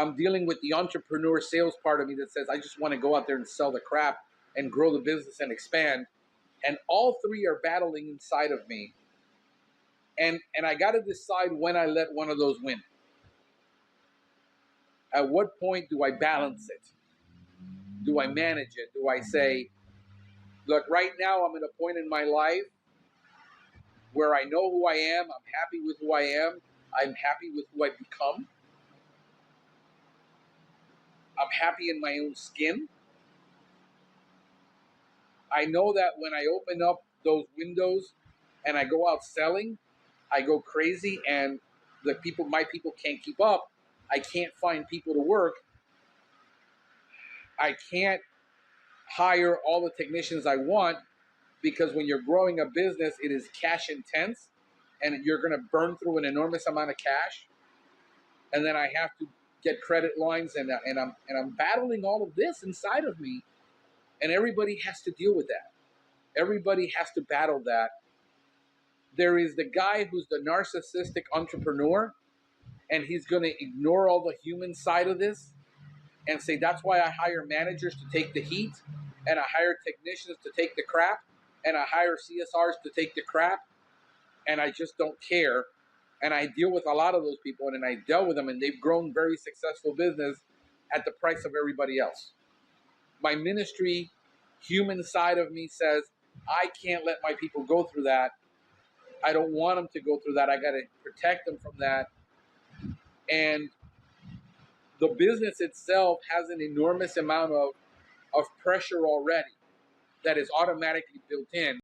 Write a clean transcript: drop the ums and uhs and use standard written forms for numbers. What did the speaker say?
I'm dealing with the entrepreneur sales part of me that says, I just want to go out there and sell the crap and grow the business and expand. And all three are battling inside of me. And I got to decide when I let one of those win. At what point do I balance it? Do I manage it? Do I say, look, right now I'm at a point in my life where I know who I am. I'm happy with who I am. I'm happy with who I've become. I'm happy in my own skin. I know that when I open up those windows and I go out selling, I go crazy and my people can't keep up. I can't find people to work. I can't hire all the technicians I want because when you're growing a business, it is cash intense and you're going to burn through an enormous amount of cash. And then I have to get credit lines and I'm battling all of this inside of me. And everybody has to deal with that. Everybody has to battle that. There is the guy who's the narcissistic entrepreneur, and he's going to ignore all the human side of this and say, that's why I hire managers to take the heat, and I hire technicians to take the crap, and I hire CSRs to take the crap, and I just don't care. And I deal with a lot of those people, and I dealt with them, and they've grown very successful business at the price of everybody else. My ministry, human side of me says, I can't let my people go through that. I don't want them to go through that. I got to protect them from that. And the business itself has an enormous amount of pressure already that is automatically built in.